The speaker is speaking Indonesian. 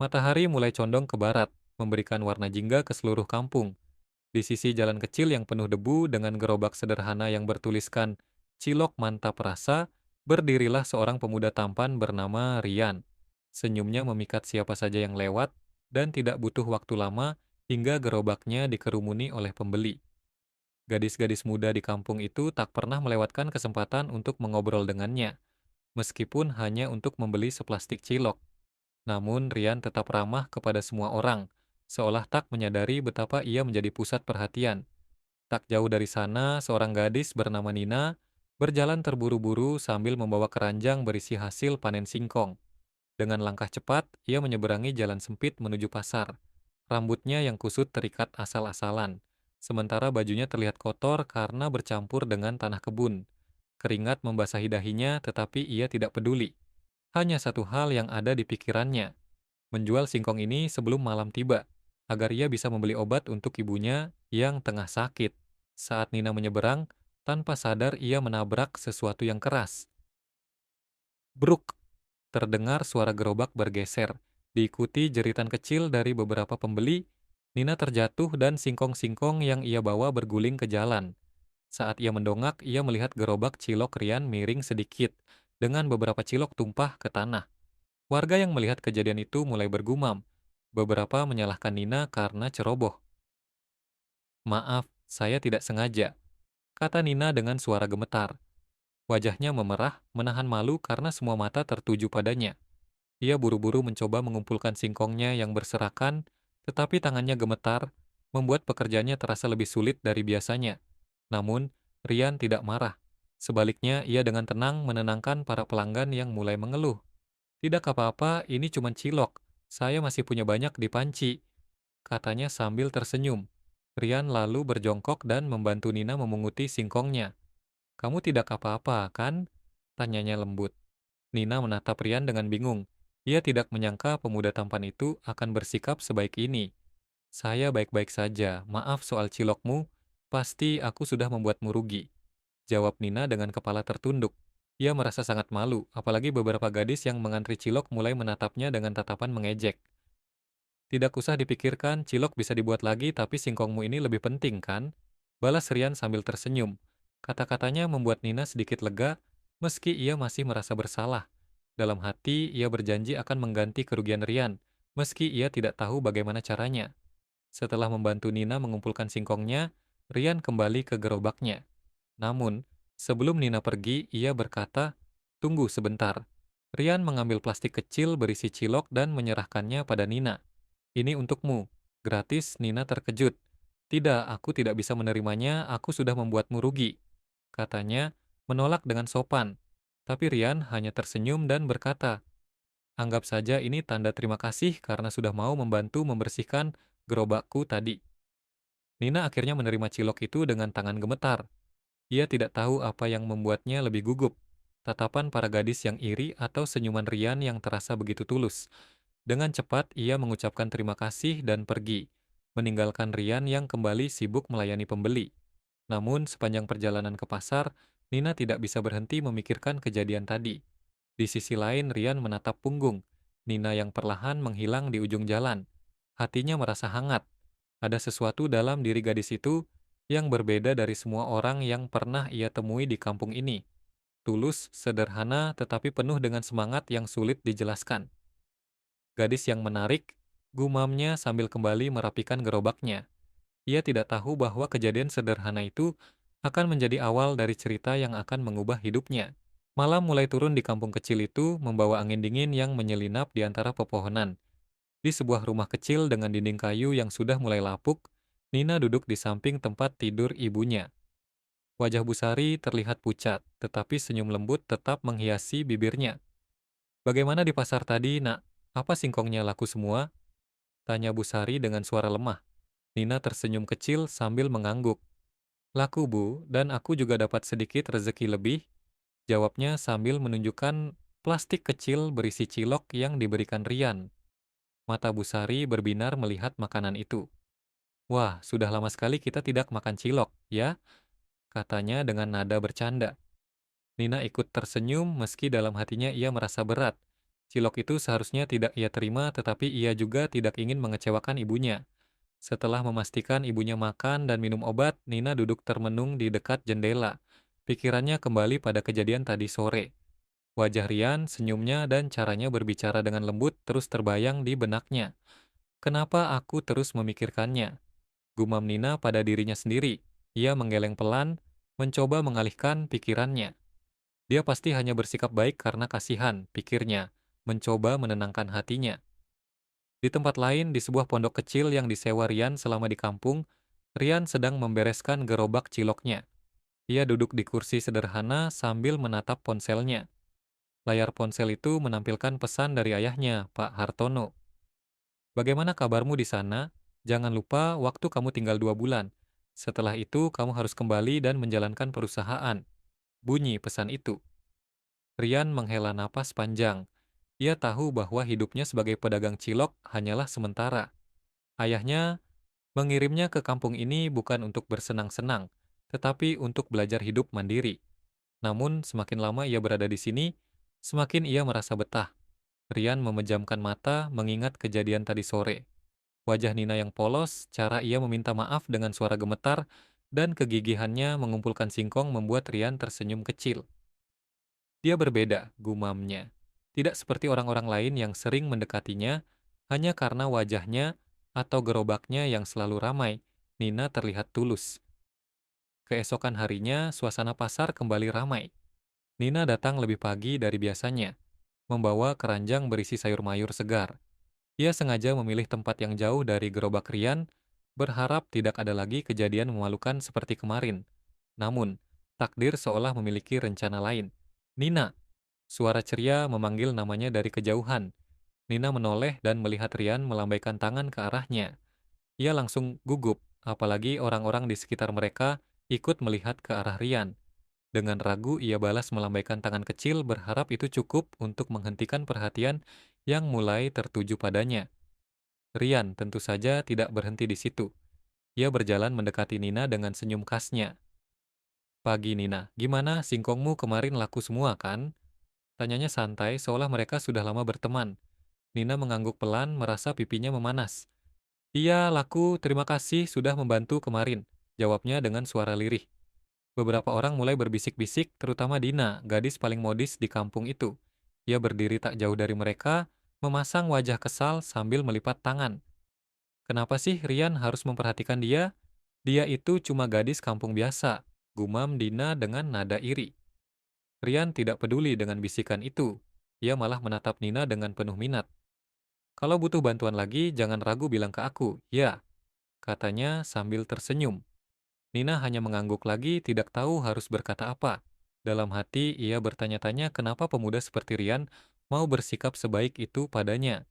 Matahari mulai condong ke barat, memberikan warna jingga ke seluruh kampung. Di sisi jalan kecil yang penuh debu dengan gerobak sederhana yang bertuliskan Cilok Mantap Rasa, berdirilah seorang pemuda tampan bernama Rian. Senyumnya memikat siapa saja yang lewat dan tidak butuh waktu lama hingga gerobaknya dikerumuni oleh pembeli. Gadis-gadis muda di kampung itu tak pernah melewatkan kesempatan untuk mengobrol dengannya, meskipun hanya untuk membeli seplastik cilok. Namun Rian tetap ramah kepada semua orang, seolah tak menyadari betapa ia menjadi pusat perhatian. Tak jauh dari sana, seorang gadis bernama Nina berjalan terburu-buru sambil membawa keranjang berisi hasil panen singkong. Dengan langkah cepat, ia menyeberangi jalan sempit menuju pasar. Rambutnya yang kusut terikat asal-asalan, sementara bajunya terlihat kotor karena bercampur dengan tanah kebun. Keringat membasahi dahinya, tetapi ia tidak peduli. Hanya satu hal yang ada di pikirannya, menjual singkong ini sebelum malam tiba, agar ia bisa membeli obat untuk ibunya yang tengah sakit. Saat Nina menyeberang, tanpa sadar ia menabrak sesuatu yang keras. Bruk! Terdengar suara gerobak bergeser, diikuti jeritan kecil dari beberapa pembeli. Nina terjatuh dan singkong-singkong yang ia bawa berguling ke jalan. Saat ia mendongak, ia melihat gerobak cilok Rian miring sedikit, dengan beberapa cilok tumpah ke tanah. Warga yang melihat kejadian itu mulai bergumam. Beberapa menyalahkan Nina karena ceroboh. "Maaf, saya tidak sengaja," kata Nina dengan suara gemetar. Wajahnya memerah, menahan malu karena semua mata tertuju padanya. Ia buru-buru mencoba mengumpulkan singkongnya yang berserakan, tetapi tangannya gemetar, membuat pekerjaannya terasa lebih sulit dari biasanya. Namun, Rian tidak marah. Sebaliknya, ia dengan tenang menenangkan para pelanggan yang mulai mengeluh. "Tidak apa-apa, ini cuma cilok. Saya masih punya banyak di panci," katanya sambil tersenyum. Rian lalu berjongkok dan membantu Nina memunguti singkongnya. "Kamu tidak apa-apa, kan?" tanyanya lembut. Nina menatap Rian dengan bingung. Ia tidak menyangka pemuda tampan itu akan bersikap sebaik ini. "Saya baik-baik saja, maaf soal cilokmu. Pasti aku sudah membuatmu rugi," jawab Nina dengan kepala tertunduk. Ia merasa sangat malu, apalagi beberapa gadis yang mengantri cilok mulai menatapnya dengan tatapan mengejek. "Tidak usah dipikirkan, cilok bisa dibuat lagi tapi singkongmu ini lebih penting, kan?" balas Rian sambil tersenyum. Kata-katanya membuat Nina sedikit lega, meski ia masih merasa bersalah. Dalam hati, ia berjanji akan mengganti kerugian Rian, meski ia tidak tahu bagaimana caranya. Setelah membantu Nina mengumpulkan singkongnya, Rian kembali ke gerobaknya. Namun, sebelum Nina pergi, ia berkata, "Tunggu sebentar." Rian mengambil plastik kecil berisi cilok dan menyerahkannya pada Nina. "Ini untukmu." Gratis, Nina terkejut. "Tidak, aku tidak bisa menerimanya, aku sudah membuatmu rugi," katanya, menolak dengan sopan. Tapi Rian hanya tersenyum dan berkata, "Anggap saja ini tanda terima kasih karena sudah mau membantu membersihkan gerobakku tadi." Nina akhirnya menerima cilok itu dengan tangan gemetar. Ia tidak tahu apa yang membuatnya lebih gugup, tatapan para gadis yang iri atau senyuman Rian yang terasa begitu tulus. Dengan cepat ia mengucapkan terima kasih dan pergi, meninggalkan Rian yang kembali sibuk melayani pembeli. Namun sepanjang perjalanan ke pasar, Nina tidak bisa berhenti memikirkan kejadian tadi. Di sisi lain Rian menatap punggung, Nina yang perlahan menghilang di ujung jalan. Hatinya merasa hangat. Ada sesuatu dalam diri gadis itu yang berbeda dari semua orang yang pernah ia temui di kampung ini. Tulus, sederhana, tetapi penuh dengan semangat yang sulit dijelaskan. "Gadis yang menarik," gumamnya sambil kembali merapikan gerobaknya. Ia tidak tahu bahwa kejadian sederhana itu akan menjadi awal dari cerita yang akan mengubah hidupnya. Malam mulai turun di kampung kecil itu, membawa angin dingin yang menyelinap di antara pepohonan. Di sebuah rumah kecil dengan dinding kayu yang sudah mulai lapuk, Nina duduk di samping tempat tidur ibunya. Wajah Busari terlihat pucat, tetapi senyum lembut tetap menghiasi bibirnya. "Bagaimana di pasar tadi, Nak? Apa singkongnya laku semua?" tanya Busari dengan suara lemah. Nina tersenyum kecil sambil mengangguk. "Laku, Bu, dan aku juga dapat sedikit rezeki lebih," jawabnya sambil menunjukkan plastik kecil berisi cilok yang diberikan Rian. Mata Busari berbinar melihat makanan itu. "Wah, sudah lama sekali kita tidak makan cilok, ya?" katanya dengan nada bercanda. Nina ikut tersenyum meski dalam hatinya ia merasa berat. Cilok itu seharusnya tidak ia terima, tetapi ia juga tidak ingin mengecewakan ibunya. Setelah memastikan ibunya makan dan minum obat, Nina duduk termenung di dekat jendela. Pikirannya kembali pada kejadian tadi sore. Wajah Rian, senyumnya, dan caranya berbicara dengan lembut terus terbayang di benaknya. Kenapa aku terus memikirkannya? Gumam Nina pada dirinya sendiri. Ia menggeleng pelan, mencoba mengalihkan pikirannya. Dia pasti hanya bersikap baik karena kasihan, pikirnya, mencoba menenangkan hatinya. Di tempat lain, di sebuah pondok kecil yang disewa Rian selama di kampung, Rian sedang membereskan gerobak ciloknya. Ia duduk di kursi sederhana sambil menatap ponselnya. Layar ponsel itu menampilkan pesan dari ayahnya, Pak Hartono. Bagaimana kabarmu di sana? Jangan lupa waktu kamu tinggal 2 bulan. Setelah itu, kamu harus kembali dan menjalankan perusahaan. Bunyi pesan itu. Rian menghela napas panjang. Ia tahu bahwa hidupnya sebagai pedagang cilok hanyalah sementara. Ayahnya mengirimnya ke kampung ini bukan untuk bersenang-senang, tetapi untuk belajar hidup mandiri. Namun, semakin lama ia berada di sini, semakin ia merasa betah. Rian memejamkan mata mengingat kejadian tadi sore. Wajah Nina yang polos, cara ia meminta maaf dengan suara gemetar, dan kegigihannya mengumpulkan singkong membuat Rian tersenyum kecil. Dia berbeda, gumamnya. Tidak seperti orang-orang lain yang sering mendekatinya, hanya karena wajahnya atau gerobaknya yang selalu ramai, Nina terlihat tulus. Keesokan harinya, suasana pasar kembali ramai. Nina datang lebih pagi dari biasanya, membawa keranjang berisi sayur mayur segar. Ia sengaja memilih tempat yang jauh dari gerobak Rian, berharap tidak ada lagi kejadian memalukan seperti kemarin. Namun, takdir seolah memiliki rencana lain. Nina, suara ceria memanggil namanya dari kejauhan. Nina menoleh dan melihat Rian melambaikan tangan ke arahnya. Ia langsung gugup, apalagi orang-orang di sekitar mereka ikut melihat ke arah Rian. Dengan ragu, ia balas melambaikan tangan kecil berharap itu cukup untuk menghentikan perhatian yang mulai tertuju padanya. Rian tentu saja tidak berhenti di situ. Ia berjalan mendekati Nina dengan senyum khasnya. Pagi Nina, gimana singkongmu kemarin laku semua kan? Tanyanya santai seolah mereka sudah lama berteman. Nina mengangguk pelan merasa pipinya memanas. Iya laku, terima kasih sudah membantu kemarin. Jawabnya dengan suara lirih. Beberapa orang mulai berbisik-bisik, terutama Dina, gadis paling modis di kampung itu. Ia berdiri tak jauh dari mereka, memasang wajah kesal sambil melipat tangan. Kenapa sih Rian harus memperhatikan dia? Dia itu cuma gadis kampung biasa, gumam Dina dengan nada iri. Rian tidak peduli dengan bisikan itu. Ia malah menatap Nina dengan penuh minat. Kalau butuh bantuan lagi, jangan ragu bilang ke aku, ya, katanya sambil tersenyum. Nina hanya mengangguk lagi, tidak tahu harus berkata apa. Dalam hati, ia bertanya-tanya kenapa pemuda seperti Rian mau bersikap sebaik itu padanya.